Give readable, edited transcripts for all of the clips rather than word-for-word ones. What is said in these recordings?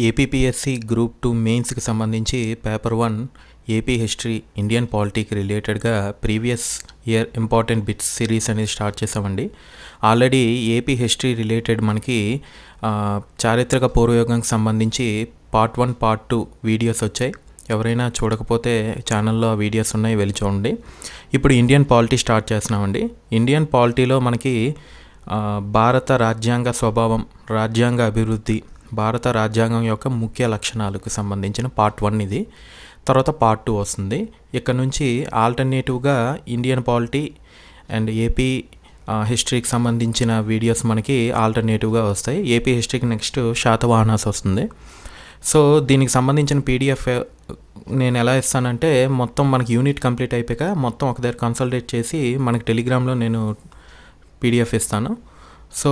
APPSC group 2 మెయిన్స్కి సంబంధించి paper 1 AP history Indian పాలిటీకి రిలేటెడ్గా previous year important bits series అనేది స్టార్ట్ చేసామండి. ఆల్రెడీ ఏపీ హిస్టరీ రిలేటెడ్ మనకి చారిత్రక పూర్వయోగంకి సంబంధించి పార్ట్ 1 పార్ట్ 2 వీడియోస్ వచ్చాయి. ఎవరైనా చూడకపోతే ఛానల్లో వీడియోస్ ఉన్నాయి, వెళ్ళి చూడండి. ఇప్పుడు ఇండియన్ పాలిటీ స్టార్ట్ చేస్తున్నామండి. ఇండియన్ పాలిటీలో మనకి భారత రాజ్యాంగ స్వభావం, రాజ్యాంగ అభివృద్ధి, భారత రాజ్యాంగం యొక్క ముఖ్య లక్షణాలకు సంబంధించిన పార్ట్ 1 ఇది. తర్వాత పార్ట్ 2 వస్తుంది. ఇక్కడ నుంచి ఆల్టర్నేటివ్గా ఇండియన్ పాలిటీ అండ్ ఏపీ హిస్టరీకి సంబంధించిన వీడియోస్ మనకి ఆల్టర్నేటివ్గా వస్తాయి. ఏపీ హిస్టరీకి నెక్స్ట్ శాతవాహనాస్ వస్తుంది. సో దీనికి సంబంధించిన పీడిఎఫ్ నేను ఎలా ఇస్తానంటే, మొత్తం మనకి యూనిట్ కంప్లీట్ అయిపోయాక మొత్తం ఒక దగ్గర కన్సల్టేట్ చేసి మనకి టెలిగ్రామ్లో నేను పీడిఎఫ్ ఇస్తాను. సో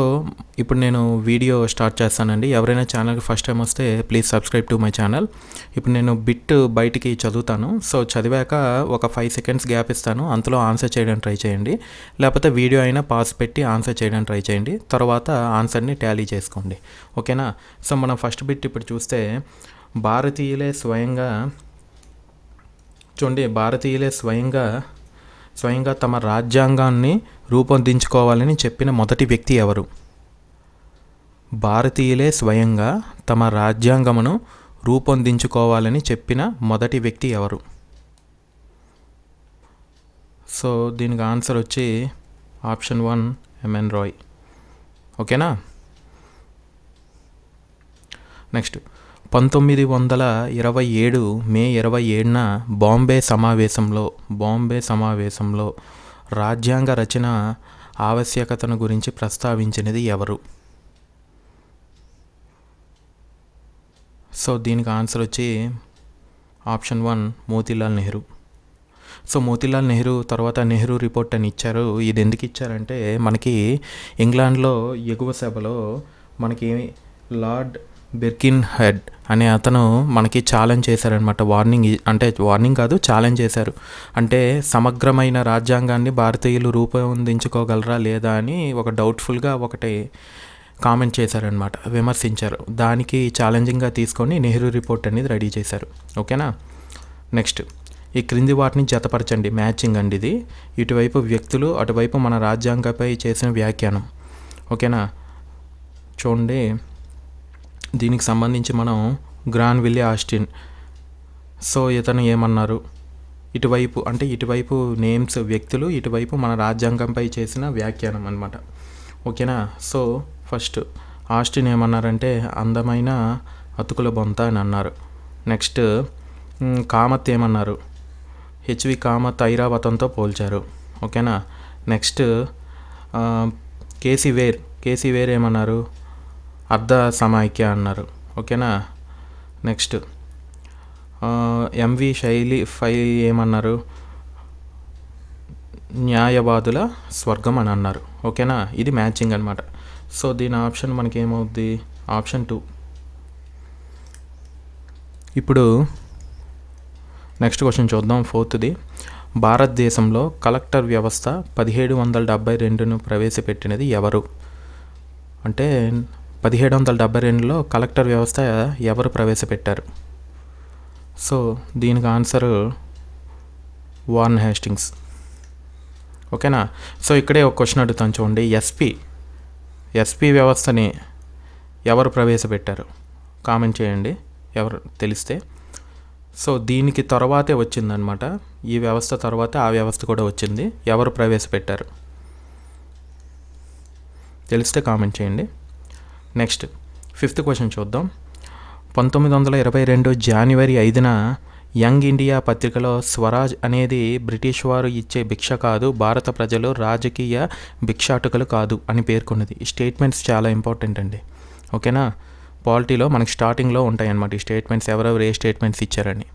ఇప్పుడు నేను వీడియో స్టార్ట్ చేస్తానండి. ఎవరైనా ఛానల్కి ఫస్ట్ టైం వస్తే please subscribe to my channel. ఇప్పుడు నేను బిట్ బయటికి చదువుతాను. సో చదివాక ఒక 5 సెకండ్స్ గ్యాప్ ఇస్తాను, అంతలో ఆన్సర్ చేయడానికి ట్రై చేయండి. లేకపోతే వీడియో అయినా పాస్ పెట్టి ఆన్సర్ చేయడానికి ట్రై చేయండి. తర్వాత ఆన్సర్ని టాలీ చేసుకోండి, ఓకేనా? సో మనం ఫస్ట్ బిట్ ఇప్పుడు చూస్తే, భారతీయులే స్వయంగా తమ రాజ్యాంగాన్ని రూపొందించుకోవాలని చెప్పిన మొదటి వ్యక్తి ఎవరు? భారతీయులే స్వయంగా తమ రాజ్యాంగమును రూపొందించుకోవాలని చెప్పిన మొదటి వ్యక్తి ఎవరు? సో దీనికి ఆన్సర్ వచ్చి ఆప్షన్ 1 ఎంఎన్ రాయ్, ఓకేనా? నెక్స్ట్, 1927 మే 27న బాంబే సమావేశంలో రాజ్యాంగ రచన ఆవశ్యకతను గురించి ప్రస్తావించినది ఎవరు? సో దీనికి ఆన్సర్ వచ్చి ఆప్షన్ 1 మోతీలాల్ నెహ్రూ. సో మోతీలాల్ నెహ్రూ తర్వాత నెహ్రూ రిపోర్ట్ అని ఇచ్చారు. ఇది ఎందుకు ఇచ్చారంటే, మనకి ఇంగ్లాండ్లో ఎగువ సభలో మనకి లార్డ్ బెర్కిన్ హెడ్ అనే అతను మనకి ఛాలెంజ్ చేశారనమాట. వార్నింగ్ కాదు, ఛాలెంజ్ చేశారు. అంటే సమగ్రమైన రాజ్యాంగాన్ని భారతీయులు రూపొందించుకోగలరా లేదా అని ఒక డౌట్ఫుల్గా ఒకటి కామెంట్ చేశారనమాట, విమర్శించారు. దానికి ఛాలెంజింగ్గా తీసుకొని నెహ్రూ రిపోర్ట్ అనేది రెడీ చేశారు, ఓకేనా? నెక్స్ట్, ఈ క్రింది వాటిని జతపరచండి. మ్యాచింగ్ అండి ఇది. ఇటువైపు వ్యక్తులు, అటువైపు మన రాజ్యాంగంపై చేసిన వ్యాఖ్యానం, ఓకేనా? చూడండి, దీనికి సంబంధించి మనం గ్రాన్విల్లే ఆస్టిన్. సో ఇతను ఏమన్నారు, ఇటువైపు నేమ్స్ వ్యక్తులు, ఇటువైపు మన రాజ్యాంగంపై చేసిన వ్యాఖ్యానం అనమాట, ఓకేనా? సో ఫస్ట్ ఆస్టిన్ ఏమన్నారంటే, అందమైన అతుకుల బొంత అని అన్నారు. నెక్స్ట్, కామత్ ఏమన్నారు, హెచ్వి కామత్ ఐరావతంతో పోల్చారు, ఓకేనా? నెక్స్ట్, కేసీ వేర్ ఏమన్నారు, అర్ధ సమాఖ్య అన్నారు, ఓకేనా? నెక్స్ట్, ఎంవి ఫై ఏమన్నారు, న్యాయవాదుల స్వర్గం అని అన్నారు, ఓకేనా? ఇది మ్యాచింగ్ అనమాట. సో దీని ఆప్షన్ మనకి ఏమవుద్ది, ఆప్షన్ 2. ఇప్పుడు నెక్స్ట్ క్వశ్చన్ చూద్దాం, 4th. భారతదేశంలో కలెక్టర్ వ్యవస్థ 1772ను ప్రవేశపెట్టినది ఎవరు? అంటే 1772లో కలెక్టర్ వ్యవస్థ ఎవరు ప్రవేశపెట్టారు? సో దీనికి ఆన్సర్ వార్న్ హేస్టింగ్స్, ఓకేనా? సో ఇక్కడే ఒక క్వశ్చన్ అడుగుతాను చూడండి, ఎస్పీ వ్యవస్థని ఎవరు ప్రవేశపెట్టారు? కామెంట్ చేయండి ఎవరు తెలిస్తే. సో దీనికి తర్వాతే వచ్చిందనమాట, ఈ వ్యవస్థ తర్వాత ఆ వ్యవస్థ కూడా వచ్చింది. ఎవరు ప్రవేశపెట్టారు తెలిస్తే కామెంట్ చేయండి. నెక్స్ట్, 5th క్వశ్చన్ చూద్దాం. 1922 జనవరి 5న యంగ్ ఇండియా పత్రికలో స్వరాజ్ అనేది బ్రిటిష్ వారు ఇచ్చే భిక్ష కాదు, భారత ప్రజలు రాజకీయ భిక్షాటకులు కాదు అని పేర్కొన్నది. ఈ స్టేట్మెంట్స్ చాలా ఇంపార్టెంట్ అండి, ఓకేనా? పాలిటీలో మనకి స్టార్టింగ్లో ఉంటాయి అన్నమాట ఈ స్టేట్మెంట్స్, ఎవరెవరు ఏ స్టేట్మెంట్స్ ఇచ్చారని.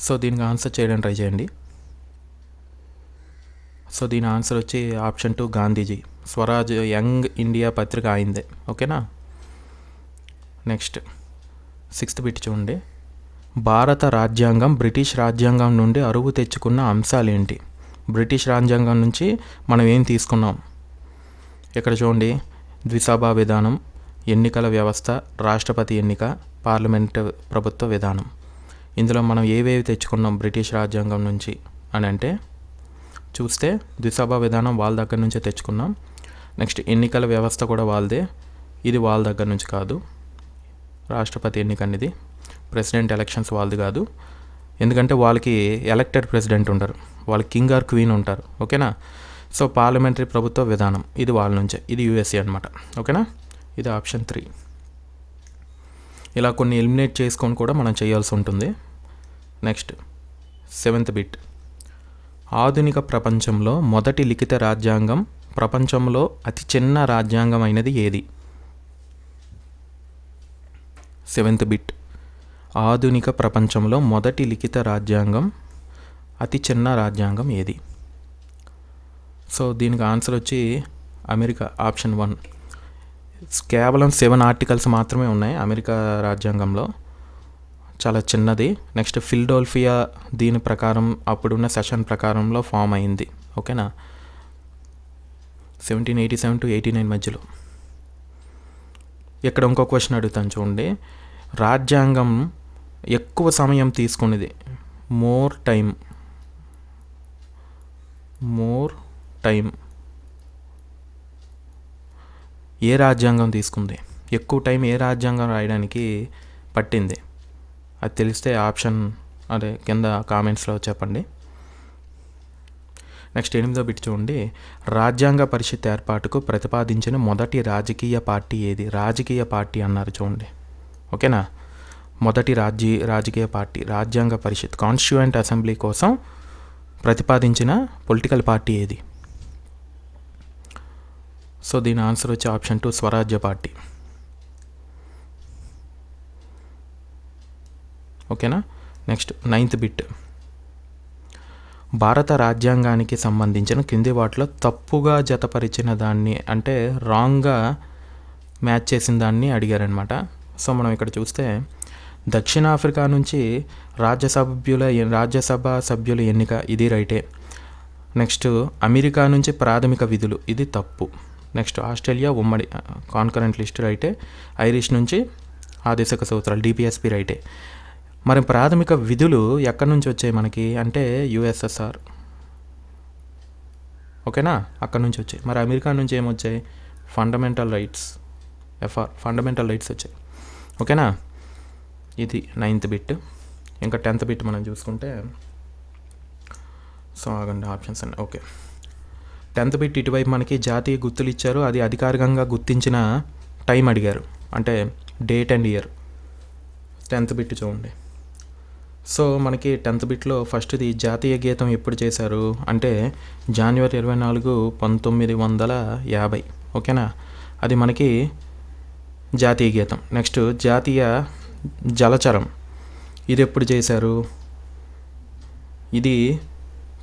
సో దీనికి ఆన్సర్ చేయడానికి ట్రై చేయండి. సో దీని ఆన్సర్ వచ్చి option 2 Gandhiji. Swaraj young India పత్రిక అయిందే, ఓకేనా? నెక్స్ట్ 6th బిట్ చూడండి, భారత రాజ్యాంగం బ్రిటిష్ రాజ్యాంగం నుండి అరువు తెచ్చుకున్న అంశాలు ఏంటి? బ్రిటిష్ రాజ్యాంగం నుంచి మనం ఏం తీసుకున్నాం? ఇక్కడ చూడండి, ద్విసభా విధానం, ఎన్నికల వ్యవస్థ, రాష్ట్రపతి ఎన్నిక, పార్లమెంటు ప్రభుత్వ విధానం. ఇందులో మనం ఏవేవి తెచ్చుకున్నాం బ్రిటిష్ రాజ్యాంగం నుంచి అని అంటే చూస్తే ద్విసభా విధానం వాళ్ళ దగ్గర నుంచే తెచ్చుకున్నాం. నెక్స్ట్ ఎన్నికల వ్యవస్థ కూడా వాళ్ళదే, ఇది వాళ్ళ దగ్గర నుంచి కాదు. రాష్ట్రపతి ఎన్నిక అనేది ప్రెసిడెంట్ ఎలక్షన్స్ వాళ్ళది కాదు, ఎందుకంటే వాళ్ళకి ఎలక్టెడ్ ప్రెసిడెంట్ ఉంటారు, వాళ్ళకి కింగ్ ఆర్ క్వీన్ ఉంటారు. ఓకేనా. సో పార్లమెంటరీ ప్రభుత్వ విధానం ఇది వాళ్ళ నుంచే, ఇది యూఎస్ఏ అనమాట. ఓకేనా, ఇది ఆప్షన్ 3. ఇలా కొన్ని ఎలిమినేట్ చేసుకొని కూడా మనం చేయాల్సి ఉంటుంది. Next 7th bit. ఆధునిక ప్రపంచంలో మొదటి లిఖిత రాజ్యాంగం, ప్రపంచంలో అతి చిన్న రాజ్యాంగం అయినది ఏది? 7th bit. ఆధునిక ప్రపంచంలో మొదటి లిఖిత రాజ్యాంగం, అతి చిన్న రాజ్యాంగం ఏది? సో దీనికి ఆన్సర్ వచ్చి అమెరికా, ఆప్షన్ 1. కేవలం 7 ఆర్టికల్స్ మాత్రమే ఉన్నాయి అమెరికా రాజ్యాంగంలో, చాలా చిన్నది. నెక్స్ట్ ఫిలడెల్ఫియా దీని ప్రకారం అప్పుడున్న సెషన్ ప్రకారంలో ఫామ్ అయింది. ఓకేనా, 1787 to 89 మధ్యలో. ఇక్కడ ఇంకో క్వశ్చన్ అడుగుతాను చూడండి. రాజ్యాంగం ఎక్కువ సమయం తీసుకునేది, మోర్ టైం ఏ రాజ్యాంగం తీసుకుంది? ఎక్కువ టైం ఏ రాజ్యాంగం రాయడానికి పట్టింది? అది తెలిస్తే ఆప్షన్ అదే కింద కామెంట్స్లో చెప్పండి. నెక్స్ట్ 8వ బిట్ చూడండి. రాజ్యాంగ పరిషత్ ఏర్పాటుకు ప్రతిపాదించిన మొదటి రాజకీయ పార్టీ ఏది? రాజకీయ పార్టీ అన్నారు చూడండి. ఓకేనా, మొదటి రాజకీయ పార్టీ రాజ్యాంగ పరిషత్, కాన్స్టిట్యూయెంట్ అసెంబ్లీ కోసం ప్రతిపాదించిన పొలిటికల్ పార్టీ ఏది? సో దీని ఆన్సర్ వచ్చి ఆప్షన్ 2, స్వరాజ్య పార్టీ. ఓకేనా. Next 9th bit. భారత రాజ్యాంగానికి సంబంధించిన కింది వాటిలో తప్పుగా జతపరిచిన దాన్ని, అంటే రాంగ్గా మ్యాచ్ చేసిన దాన్ని అడిగారనమాట. సో మనం ఇక్కడ చూస్తే దక్షిణాఫ్రికా నుంచి రాజ్యసభ సభ్యుల ఎన్నిక, ఇది రైటే. నెక్స్ట్ అమెరికా నుంచి ప్రాథమిక విధులు, ఇది తప్పు. నెక్స్ట్ ఆస్ట్రేలియా ఉమ్మడి కాన్కరెంట్ లిస్ట్ రైటే. ఐరిష్ నుంచి ఆదేశక సూత్రాలు, డిపిఎస్పి రైటే. మరి ప్రాథమిక విధులు ఎక్కడి నుంచి వచ్చాయి మనకి అంటే యుఎస్ఎస్ఆర్. ఓకేనా, అక్కడి నుంచి వచ్చాయి. మరి అమెరికా నుంచి ఏమొచ్చాయి? ఫండమెంటల్ రైట్స్, ఫండమెంటల్ రైట్స్ వచ్చాయి. ఓకేనా, ఇది 9th బిట్. ఇంకా 10th బిట్ మనం చూసుకుంటే, సో ఆగండి ఆప్షన్స్ అండి. ఓకే, 10th బిట్ ఇటువైపు మనకి జాతీయ గుర్తులు ఇచ్చారు, అది అధికారికంగా గుర్తించిన టైం అడిగారు, అంటే date and year. 10th bit చూడండి. సో మనకి 10th బిట్లో ఫస్ట్ది జాతీయ గీతం ఎప్పుడు చేశారు అంటే జనవరి 24, 1950. ఓకేనా, అది మనకి జాతీయ గీతం. నెక్స్ట్ జాతీయ జలచరం, ఇది ఎప్పుడు చేశారు? ఇది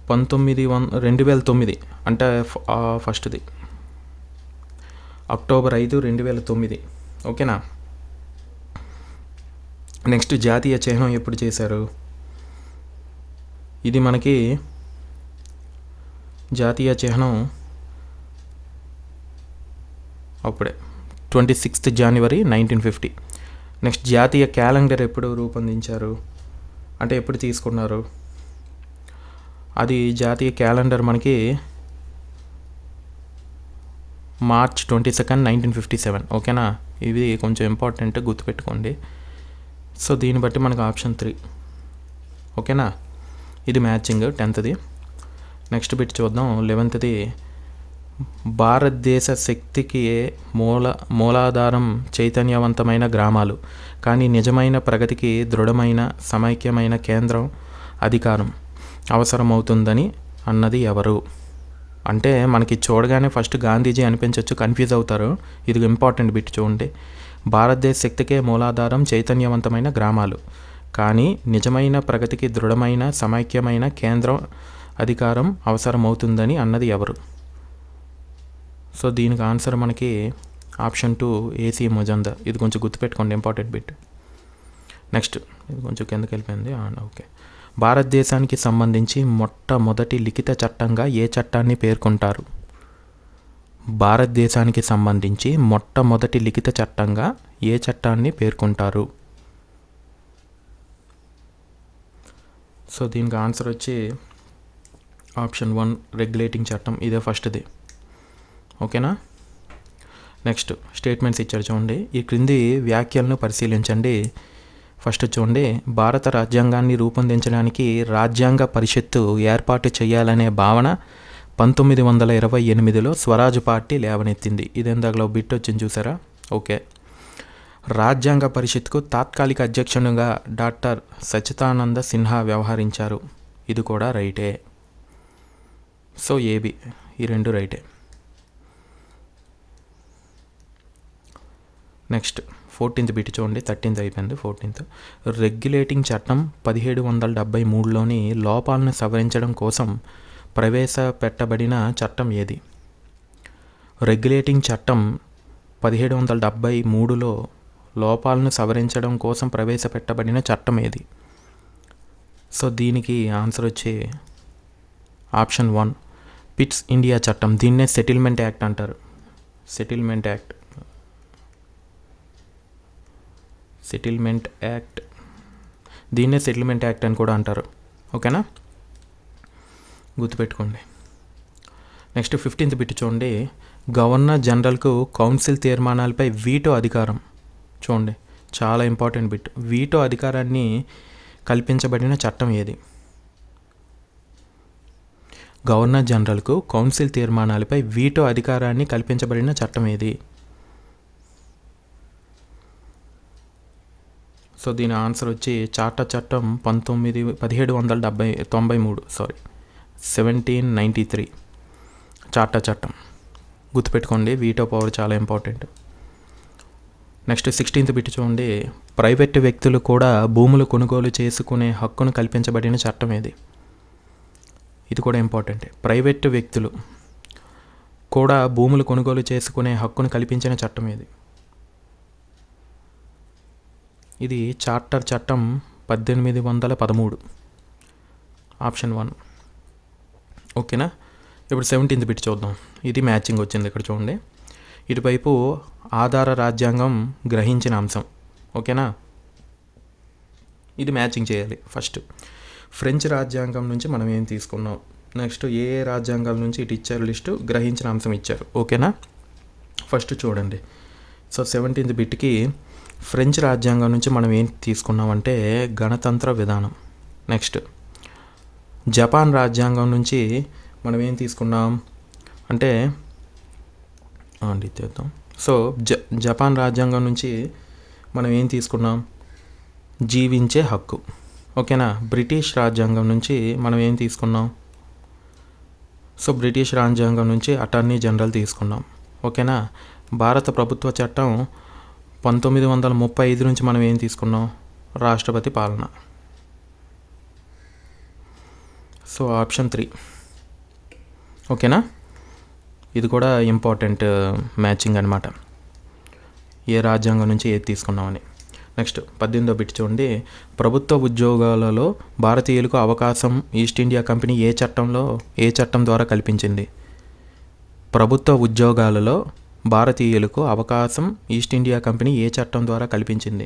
2009, అంటే ఫస్ట్ది అక్టోబర్ 5, 2009. ఓకేనా. నెక్స్ట్ జాతీయ చిహ్నం ఎప్పుడు చేశారు? ఇది మనకి జాతీయ చిహ్నం అప్పుడే 26th జనవరి 1950. నెక్స్ట్ జాతీయ క్యాలెండర్ ఎప్పుడు రూపొందించారు అంటే ఎప్పుడు తీసుకున్నారు? అది జాతీయ క్యాలెండర్ మనకి March 22, 1957. ఓకేనా, ఇది కొంచెం ఇంపార్టెంట్, గుర్తుపెట్టుకోండి. సో దీన్ని బట్టి మనకు ఆప్షన్ 3. ఓకేనా, ఇది మ్యాచింగ్ 10th. నెక్స్ట్ బిట్ చూద్దాం 11th. భారతదేశ శక్తికి మూలాధారం చైతన్యవంతమైన గ్రామాలు, కానీ నిజమైన ప్రగతికి దృఢమైన సమైక్యమైన కేంద్రం అధికారం అవసరమవుతుందని అన్నది ఎవరు? అంటే మనకి చూడగానే ఫస్ట్ గాంధీజీ అనిపించవచ్చు, కన్ఫ్యూజ్ అవుతారు. ఇది ఇంపార్టెంట్ బిట్ చూడండి. భారతదేశ శక్తికే మూలాధారం చైతన్యవంతమైన గ్రామాలు, కానీ నిజమైన ప్రగతికి దృఢమైన సమైక్యమైన కేంద్రం అధికారం అవసరమవుతుందని అన్నది ఎవరు? సో దీనికి ఆన్సర్ మనకి ఆప్షన్ 2, ఏసీ మొజందర్. ఇది కొంచెం గుర్తుపెట్టుకోండి, ఇంపార్టెంట్ బిట్. నెక్స్ట్ ఇది కొంచెం కిందకి వెళ్ళిపోయింది. ఓకే, భారతదేశానికి సంబంధించి మొట్టమొదటి లిఖిత చట్టంగా ఏ చట్టాన్ని పేర్కొంటారు? భారతదేశానికి సంబంధించి మొట్టమొదటి లిఖిత చట్టంగా ఏ చట్టాన్ని పేర్కొంటారు? సో దీనికి ఆన్సర్ వచ్చి ఆప్షన్ 1 రెగ్యులేటింగ్ చట్టం. ఇదే ఫస్ట్ది. ఓకేనా. నెక్స్ట్ స్టేట్మెంట్స్ ఇచ్చారు చూడండి. ఈ క్రింది వ్యాఖ్యలను పరిశీలించండి. ఫస్ట్ చూడండి, భారత రాజ్యాంగాన్ని రూపొందించడానికి రాజ్యాంగ పరిషత్తు ఏర్పాటు చేయాలనే భావన 1928లో స్వరాజ్ పార్టీ లేవనెత్తింది. ఇది ఇందాకలో బిట్ వచ్చింది చూసారా. ఓకే. రాజ్యాంగ పరిషత్కు తాత్కాలిక అధ్యక్షునిగా డాక్టర్ సచిదానంద సిన్హా వ్యవహరించారు. ఇది కూడా రైటే. సో ఏబి ఈ రెండు రైటే. నెక్స్ట్ 14th బిట్ చూడండి. 13th అయిపోయింది, 14th. రెగ్యులేటింగ్ చట్టం 1773లోని లోపాలను సవరించడం కోసం ప్రవేశపెట్టబడిన చట్టం ఏది? రెగ్యులేటింగ్ చట్టం 1773లో లోపాలను సవరించడం కోసం ప్రవేశపెట్టబడిన చట్టం ఏది? సో దీనికి ఆన్సర్ వచ్చి ఆప్షన్ 1 పిట్స్ ఇండియా చట్టం. దీన్నే సెటిల్మెంట్ యాక్ట్ అంటారు. సెటిల్మెంట్ యాక్ట్ దీన్నే సెటిల్మెంట్ యాక్ట్ అని కూడా అంటారు. ఓకేనా, గుర్తుపెట్టుకోండి. నెక్స్ట్ 15th బిట్ చూడండి. గవర్నర్ జనరల్కు కౌన్సిల్ తీర్మానాలపై వీటో అధికారం. చూడండి, చాలా ఇంపార్టెంట్ బిట్. వీటో అధికారాన్ని కల్పించబడిన చట్టం ఏది? గవర్నర్ జనరల్కు కౌన్సిల్ తీర్మానాలపై వీటో అధికారాన్ని కల్పించబడిన చట్టం ఏది? సో దీని ఆన్సర్ వచ్చి చార్టర్ చట్టం 1793 చార్టర్ చట్టం. గుర్తుపెట్టుకోండి, వీటో పవర్ చాలా ఇంపార్టెంట్. నెక్స్ట్ 16th బిట్ చూడండి. ప్రైవేటు వ్యక్తులు కూడా భూములు కొనుగోలు చేసుకునే హక్కును కల్పించబడిన చట్టం ఏది? ఇది కూడా ఇంపార్టెంట్. ప్రైవేటు వ్యక్తులు కూడా భూములు కొనుగోలు చేసుకునే హక్కును కల్పించిన చట్టం ఏది? ఇది చార్టర్ చట్టం 1813, ఆప్షన్ 1. ఓకేనా. ఇప్పుడు 17th బిట్ చూద్దాం. ఇది మ్యాచింగ్ వచ్చింది ఇక్కడ చూడండి. ఇటువైపు ఆధార రాజ్యాంగం గ్రహించిన అంశం. ఓకేనా, ఇది మ్యాచింగ్ చేయాలి. ఫస్ట్ ఫ్రెంచ్ రాజ్యాంగం నుంచి మనం ఏం తీసుకున్నాం, నెక్స్ట్ ఏ రాజ్యాంగాల నుంచి ఇటు ఇచ్చారు లిస్టు, గ్రహించిన అంశం ఇచ్చారు. ఓకేనా, ఫస్ట్ చూడండి. సో 17th బిట్కి ఫ్రెంచ్ రాజ్యాంగం నుంచి మనం ఏం తీసుకున్నామంటే గణతంత్ర విధానం. నెక్స్ట్ జపాన్ రాజ్యాంగం నుంచి మనం ఏం తీసుకున్నాం అంటే తీద్దాం. సో జపాన్ రాజ్యాంగం నుంచి మనం ఏం తీసుకున్నాం, జీవించే హక్కు. ఓకేనా. బ్రిటిష్ రాజ్యాంగం నుంచి మనం ఏం తీసుకున్నాం, సో బ్రిటిష్ రాజ్యాంగం నుంచి అటార్నీ జనరల్ తీసుకున్నాం. ఓకేనా. భారత ప్రభుత్వ చట్టం 1935 నుంచి మనం ఏం తీసుకున్నాం, రాష్ట్రపతి పాలన. So option 3. ఓకేనా, ఇది కూడా ఇంపార్టెంట్ మ్యాచింగ్ అనమాట, ఏ రాజ్యాంగం నుంచి ఏది తీసుకున్నామని. నెక్స్ట్ 18వ బిట్ చూడండి. ప్రభుత్వ ఉద్యోగాలలో భారతీయులకు అవకాశం ఈస్ట్ ఇండియా కంపెనీ ఏ చట్టం ద్వారా కల్పించింది? ప్రభుత్వ ఉద్యోగాలలో భారతీయులకు అవకాశం ఈస్ట్ ఇండియా కంపెనీ ఏ చట్టం ద్వారా కల్పించింది?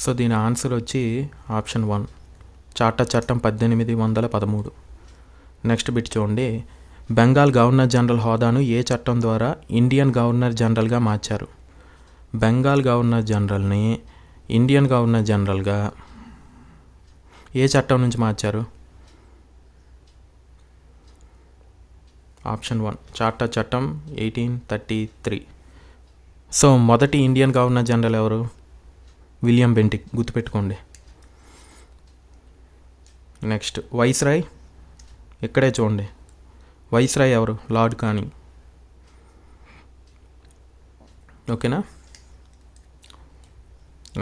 సో దీని ఆన్సర్ వచ్చి ఆప్షన్ 1 చార్టర్ చట్టం 1813. నెక్స్ట్ బిట్ చూడండి. బెంగాల్ గవర్నర్ జనరల్ హోదాను ఏ చట్టం ద్వారా ఇండియన్ గవర్నర్ జనరల్గా మార్చారు? బెంగాల్ గవర్నర్ జనరల్ని ఇండియన్ గవర్నర్ జనరల్గా ఏ చట్టం నుంచి మార్చారు? ఆప్షన్ 1 చార్టర్ చట్టం 1833. సో మొదటి ఇండియన్ గవర్నర్ జనరల్ ఎవరు? William Bentinck. గుర్తుపెట్టుకోండి. నెక్స్ట్ వైస్రాయ్, ఇక్కడే చూడండి. వైస్రాయ్ ఎవరు? Lord Canning. ఓకేనా.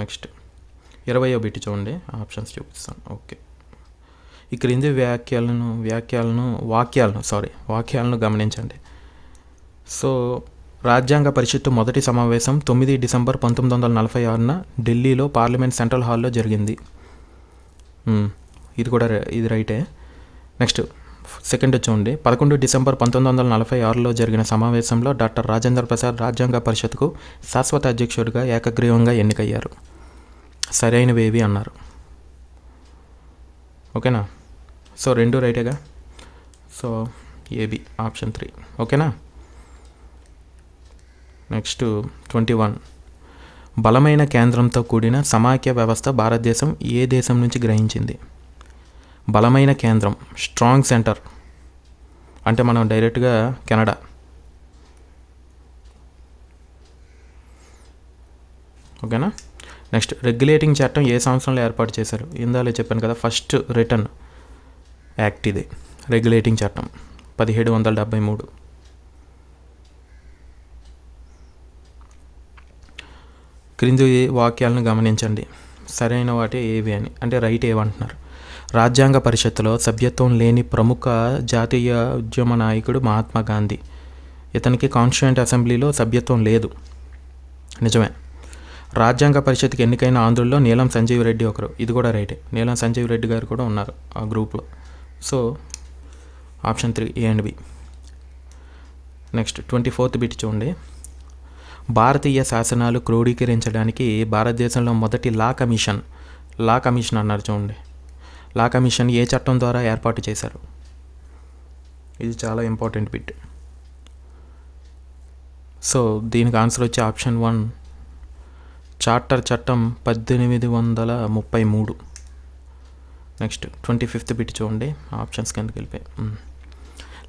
నెక్స్ట్ 20వ బిట్ చూడండి, ఆప్షన్స్ చూపిస్తాను. ఓకే, ఈ క్రింది వాక్యాలను గమనించండి. సో రాజ్యాంగ పరిషత్తు మొదటి సమావేశం 9 డిసెంబర్ 1946న ఢిల్లీలో పార్లమెంట్ సెంట్రల్ హాల్లో జరిగింది. ఇది రైటే. నెక్స్ట్ సెకండ్ చూడండి. 11 డిసెంబర్ 1946లో జరిగిన సమావేశంలో డాక్టర్ రాజేంద్ర ప్రసాద్ రాజ్యాంగ పరిషత్కు శాశ్వత అధ్యక్షుడిగా ఏకగ్రీవంగా ఎన్నికయ్యారు. సరైనవేవి అన్నారు. ఓకేనా? సో 2 రైటేగా. So A B option 3. ఓకేనా? నెక్స్ట్ 21. బలమైన కేంద్రంతో కూడిన సమాఖ్య వ్యవస్థ భారతదేశం ఏ దేశం నుంచి గ్రహించింది? బలమైన కేంద్రం, స్ట్రాంగ్ సెంటర్ అంటే మనం డైరెక్ట్గా కెనడా. ఓకేనా? నెక్స్ట్ రెగ్యులేటింగ్ చట్టం ఏ సంవత్సరంలో ఏర్పాటు చేశారు? ఇందాలో చెప్పాను కదా, ఫస్ట్ రిటర్న్ యాక్ట్ ఇది. రెగ్యులేటింగ్ చట్టం 1773. క్రింది వాక్యాలను గమనించండి, సరైన వాటి ఏవి అని. అంటే రైట్ ఏవంటున్నారు. రాజ్యాంగ పరిషత్తులో సభ్యత్వం లేని ప్రముఖ జాతీయ ఉద్యమ నాయకుడు మహాత్మా గాంధీ. ఇతనికి కాన్స్టిట్యూయెంట్ అసెంబ్లీలో సభ్యత్వం లేదు. నిజమే. రాజ్యాంగ పరిషత్కి ఎన్నికైన ఆంధ్రుల్లో నీలం సంజీవ్ రెడ్డి ఒకరు. ఇది కూడా రైటే. నీలం సంజీవ్ రెడ్డి గారు కూడా ఉన్నారు ఆ గ్రూప్లో. So option 3 A and B. Next 24th bit చూడండి. భారతీయ శాసనాలు క్రోడీకరించడానికి భారతదేశంలో మొదటి లా కమిషన్ అన్నారు చూడండి. లా కమిషన్ ఏ చట్టం ద్వారా ఏర్పాటు చేశారు? ఇది చాలా ఇంపార్టెంట్ బిట్. సో దీనికి ఆన్సర్ వచ్చి ఆప్షన్ 1 చార్టర్ చట్టం 1833. నెక్స్ట్ 25th బిట్ చూడండి. ఆప్షన్స్ కిందకి వెళ్ళిపోయి.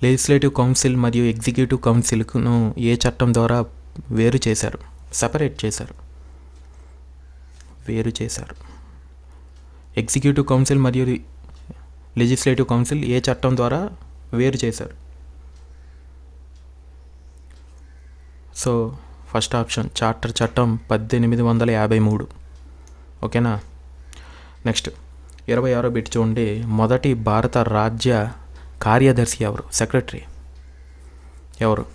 లెజిస్లేటివ్ కౌన్సిల్ మరియు ఎగ్జిక్యూటివ్ కౌన్సిల్ను ఏ చట్టం ద్వారా వేరు చేశారు? ఎగ్జిక్యూటివ్ కౌన్సిల్ మరియు లెజిస్లేటివ్ కౌన్సిల్ ఏ చట్టం ద్వారా వేరు చేశారు? సో ఫస్ట్ ఆప్షన్ చార్టర్ చట్టం 1853. ఓకేనా? నెక్స్ట్ 26వ బిట్ చూడండి. మొదటి భారత రాజ్య కార్యదర్శి ఎవరు? సెక్రటరీ ఎవరు?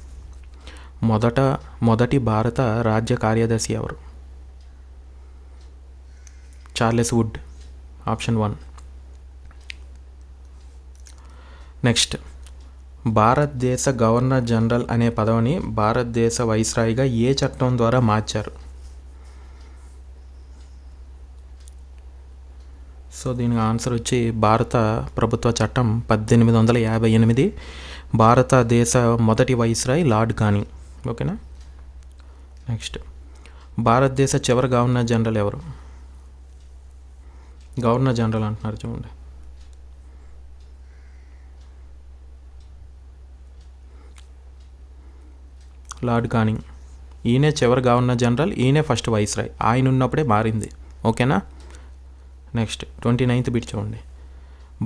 మొదటి భారత రాజ్య కార్యదర్శి ఎవరు? Charles would. ఆప్షన్ 1. నెక్స్ట్ భారతదేశ గవర్నర్ జనరల్ అనే పదవిని భారతదేశ వైస్రాయిగా ఏ చట్టం ద్వారా మార్చారు? సో దీనికి ఆన్సర్ వచ్చి భారత ప్రభుత్వ చట్టం 1858. భారతదేశ మొదటి వైస్రాయ్ లార్డ్ కానింగ్. ఓకేనా? నెక్స్ట్ భారతదేశ చివరి గవర్నర్ జనరల్ ఎవరు? గవర్నర్ జనరల్ అంటున్నారు చూడండి. Lord Canning. ఈయనే చివరి గవర్నర్ జనరల్, ఈయనే ఫస్ట్ వైస్రాయ్. ఆయన ఉన్నప్పుడే మారింది. ఓకేనా? నెక్స్ట్ 29th బిట్ చూడండి.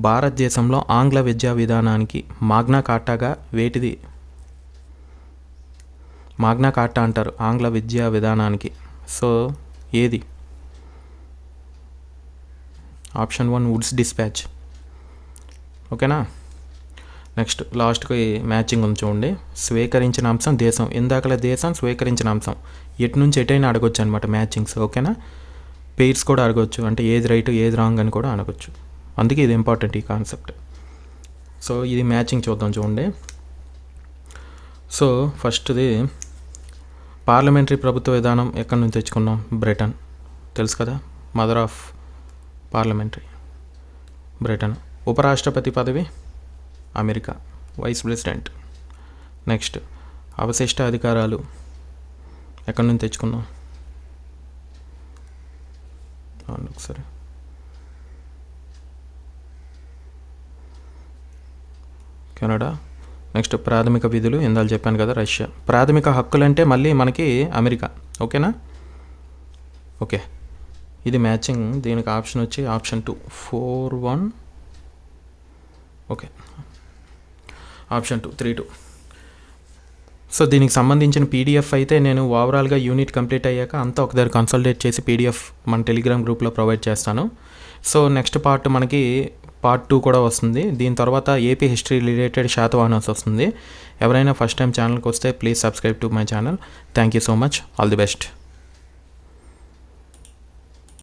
భారతదేశంలో ఆంగ్ల విద్యా విధానానికి మాగ్నా కార్టాగా వేటిది? మాగ్నా కార్టా అంటారు ఆంగ్ల విద్యా విధానానికి. సో ఏది? Option 1 Woods dispatch. ఓకేనా? నెక్స్ట్ లాస్ట్కి మ్యాచింగ్ ఉంది చూడండి. స్వీకరించిన అంశం దేశం. ఇందాకల దేశం, స్వీకరించిన అంశం. ఎటు నుంచి ఎటైనా అడగొచ్చు అనమాట మ్యాచింగ్స్. ఓకేనా? పెయిర్స్ కూడా అడగొచ్చు. అంటే ఏది రైట్ ఏది రాంగ్ అని కూడా అడగొచ్చు. అందుకే ఇది ఇంపార్టెంట్ ఈ కాన్సెప్ట్. సో ఇది మ్యాచింగ్ చూద్దాం చూడండి. సో ఫస్ట్ది పార్లమెంటరీ ప్రభుత్వ విధానం ఎక్కడి నుంచి తెచ్చుకున్నాం? బ్రిటన్. తెలుసు కదా, మదర్ ఆఫ్ పార్లమెంటరీ బ్రిటన్. ఉపరాష్ట్రపతి పదవి అమెరికా, వైస్ ప్రెసిడెంట్. నెక్స్ట్ అవశిష్ట అధికారాలు ఎక్కడి నుంచి తెచ్చుకున్నాం? ఒకసారి కెనడా. నెక్స్ట్ ప్రాథమిక విధులు ఇందాక చెప్పాను కదా, రష్యా. ప్రాథమిక హక్కులు అంటే మళ్ళీ మనకి అమెరికా. ఓకేనా? ఓకే, ఇది మ్యాచింగ్. దీనికి ఆప్షన్ వచ్చి ఆప్షన్ 2 4-1. Okay, option 2 3-2. సో దీనికి సంబంధించిన పీడిఎఫ్ అయితే నేను ఓవరాల్గా యూనిట్ కంప్లీట్ అయ్యాక అంతా ఒక దగ్గర కన్సల్టేట్ చేసి పీడిఎఫ్ మన టెలిగ్రామ్ గ్రూప్లో ప్రొవైడ్ చేస్తాను. సో నెక్స్ట్ పార్ట్ మనకి పార్ట్ 2 కూడా వస్తుంది. దీని తర్వాత ఏపీ హిస్టరీ రిలేటెడ్ శాతవాహనస్ వస్తుంది. ఎవరైనా ఫస్ట్ టైం ఛానల్కి వస్తే please subscribe to my channel. Thank you so much. All the best.